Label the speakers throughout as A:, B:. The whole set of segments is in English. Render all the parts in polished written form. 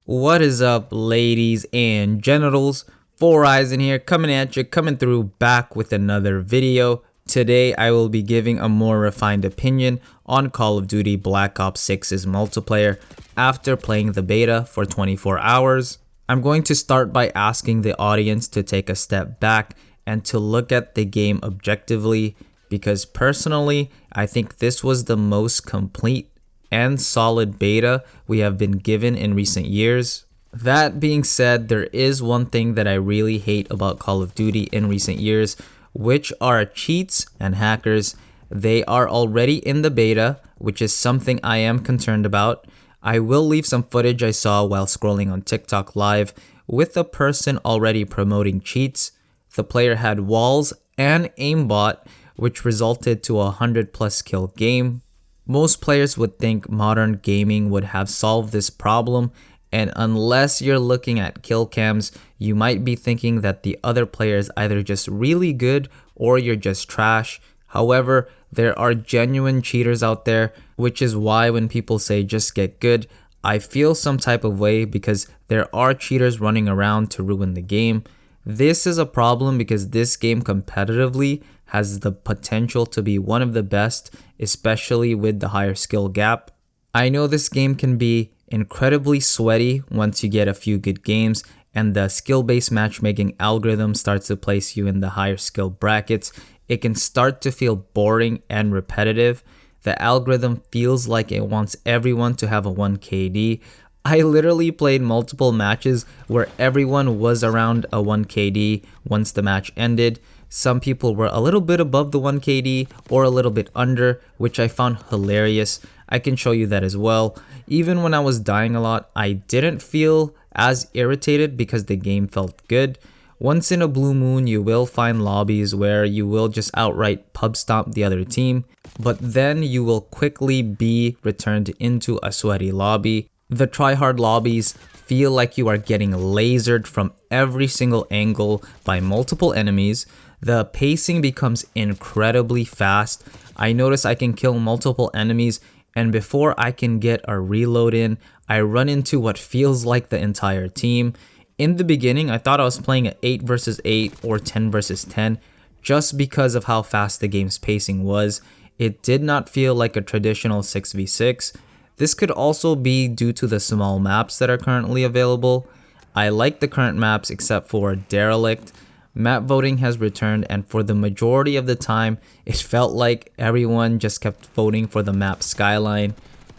A: What is up, ladies and genitals? Four Eyes in here, coming at you, coming through back with another video. Today I will be giving a more refined opinion on Call of Duty Black Ops 6's multiplayer after playing the beta for 24 hours. I'm going to start by asking the audience to take a step back and to look at the game objectively, because personally I think this was the most complete and solid beta we have been given in recent years. That being said, there is one thing that I really hate about Call of Duty in recent years, which are cheats and hackers. They are already in the beta, which is something I am concerned about. I will leave some footage I saw while scrolling on TikTok live with a person already promoting cheats. The player had walls and aimbot, which resulted to a 100+ kill game. Most players would think modern gaming would have solved this problem, and unless you're looking at kill cams, you might be thinking that the other player is either just really good or you're just trash. However, there are genuine cheaters out there, which is why when people say just get good, I feel some type of way, because there are cheaters running around to ruin the game. This is a problem because this game competitively has the potential to be one of the best, especially with the higher skill gap. I know this game can be incredibly sweaty once you get a few good games and the skill-based matchmaking algorithm starts to place you in the higher skill brackets. It can start to feel boring and repetitive. The algorithm feels like it wants everyone to have a 1 KD. I literally played multiple matches where everyone was around a 1 KD once the match ended. Some people were a little bit above the 1 KD or a little bit under, which I found hilarious. I can show you that as well. Even when I was dying a lot, I didn't feel as irritated because the game felt good. Once in a blue moon, you will find lobbies where you will just outright pub stomp the other team, but then you will quickly be returned into a sweaty lobby. The tryhard lobbies feel like you are getting lasered from every single angle by multiple enemies. The pacing becomes incredibly fast. I notice I can kill multiple enemies, and before I can get a reload in, I run into what feels like the entire team. In the beginning, I thought I was playing an 8 versus 8 or 10 versus 10 just because of how fast the game's pacing was. It did not feel like a traditional 6v6. This could also be due to the small maps that are currently available. I like the current maps except for Derelict. Map voting has returned, and for the majority of the time, it felt like everyone just kept voting for the map Skyline.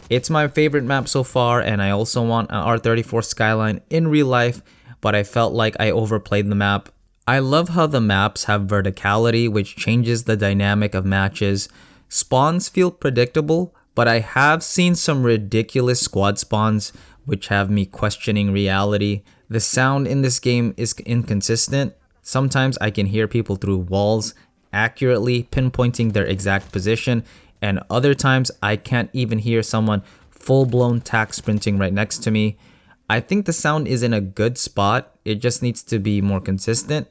A: It's my favorite map so far, and I also want an R34 Skyline in real life, but I felt like I overplayed the map. I love how the maps have verticality, which changes the dynamic of matches. Spawns feel predictable, but I have seen some ridiculous squad spawns, which have me questioning reality. The sound in this game is inconsistent. Sometimes I can hear people through walls, accurately pinpointing their exact position, and other times I can't even hear someone full-blown tack sprinting right next to me. I think the sound is in a good spot, it just needs to be more consistent.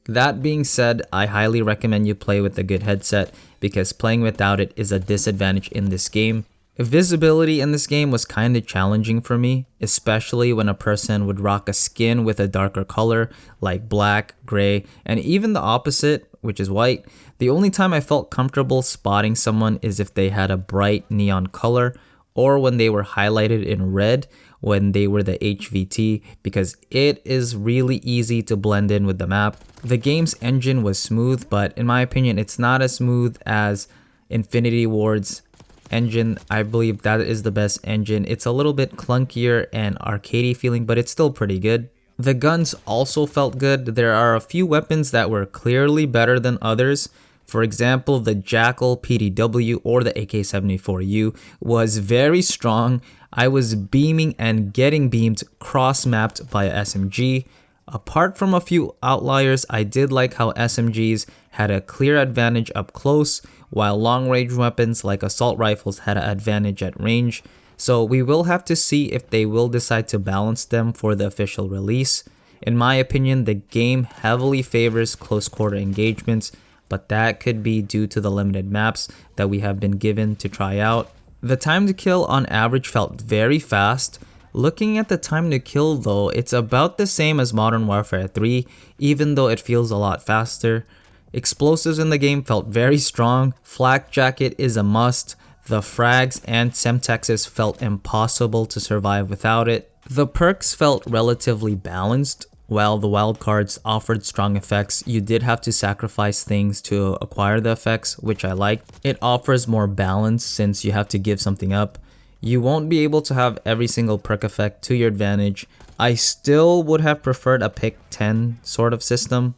A: That being said, I highly recommend you play with a good headset, because playing without it is a disadvantage in this game. Visibility in this game was kinda challenging for me, especially when a person would rock a skin with a darker color like black, gray, and even the opposite, which is white. The only time I felt comfortable spotting someone is if they had a bright neon color, or when they were highlighted in red when they were the HVT, because it is really easy to blend in with the map. The game's engine was smooth, but in my opinion it's not as smooth as Infinity Ward's engine. I believe that is the best engine. It's a little bit clunkier and arcadey feeling, but it's still pretty good. The guns also felt good. There are a few weapons that were clearly better than others. For example, the Jackal PDW or the AK-74U was very strong. I was beaming and getting beamed cross-mapped by a SMG. Apart from a few outliers, I did like how SMGs had a clear advantage up close, while long-range weapons like assault rifles had an advantage at range. So we will have to see if they will decide to balance them for the official release. In my opinion, the game heavily favors close quarter engagements, but that could be due to the limited maps that we have been given to try out. The time to kill on average felt very fast. Looking at the time to kill though, it's about the same as Modern Warfare 3, even though it feels a lot faster. Explosives in the game felt very strong, flak jacket is a must, the frags and Semtexes felt impossible to survive without it. The perks felt relatively balanced. While the wildcards offered strong effects, you did have to sacrifice things to acquire the effects, which I liked. It offers more balance since you have to give something up. You won't be able to have every single perk effect to your advantage. I still would have preferred a pick 10 sort of system.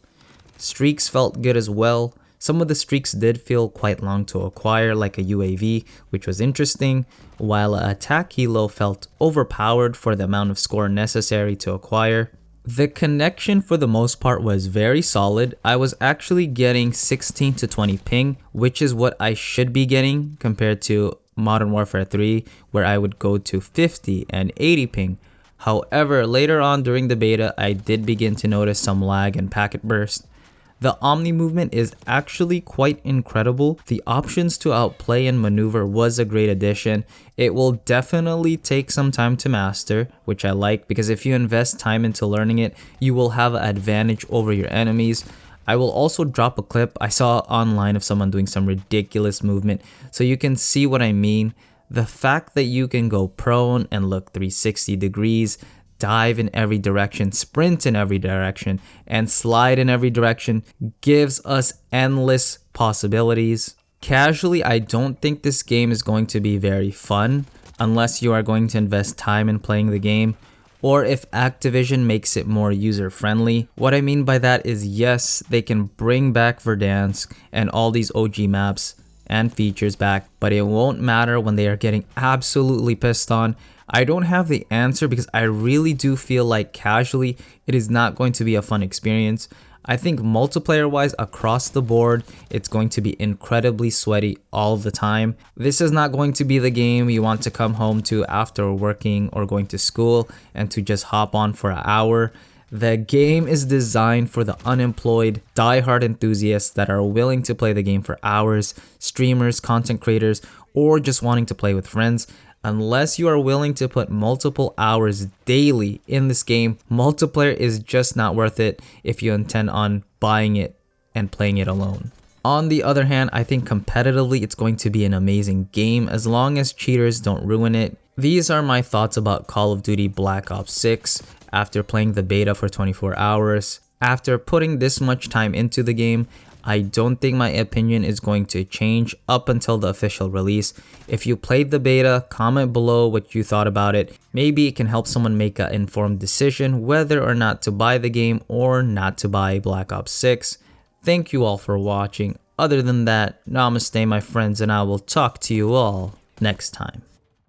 A: Streaks felt good as well. Some of the streaks did feel quite long to acquire, like a UAV, which was interesting, while an attack helo felt overpowered for the amount of score necessary to acquire. The connection for the most part was very solid. I was actually getting 16 to 20 ping, which is what I should be getting compared to Modern Warfare 3, where I would go to 50 and 80 ping. However, later on during the beta, I did begin to notice some lag and packet burst. The Omni Movement is actually quite incredible. The options to outplay and maneuver was a great addition. It will definitely take some time to master, which I like because if you invest time into learning it, you will have an advantage over your enemies. I will also drop a clip I saw online of someone doing some ridiculous movement, so you can see what I mean. The fact that you can go prone and look 360 degrees, dive in every direction, sprint in every direction, and slide in every direction gives us endless possibilities. Casually, I don't think this game is going to be very fun unless you are going to invest time in playing the game, or if Activision makes it more user-friendly. What I mean by that is, yes, they can bring back Verdansk and all these OG maps and features back, but it won't matter when they are getting absolutely pissed on. I don't have the answer because I really do feel like casually it is not going to be a fun experience. I think multiplayer wise across the board, it's going to be incredibly sweaty all the time. This is not going to be the game you want to come home to after working or going to school and to just hop on for an hour. The game is designed for the unemployed, die-hard enthusiasts that are willing to play the game for hours, streamers, content creators, or just wanting to play with friends. Unless you are willing to put multiple hours daily in this game, multiplayer is just not worth it if you intend on buying it and playing it alone. On the other hand, I think competitively it's going to be an amazing game as long as cheaters don't ruin it. These are my thoughts about Call of Duty Black Ops 6 after playing the beta for 24 hours. After putting this much time into the game, I don't think my opinion is going to change up until the official release. If you played the beta, comment below what you thought about it. Maybe it can help someone make an informed decision whether or not to buy the game or not to buy Black Ops 6. Thank you all for watching. Other than that, namaste my friends, and I will talk to you all next time.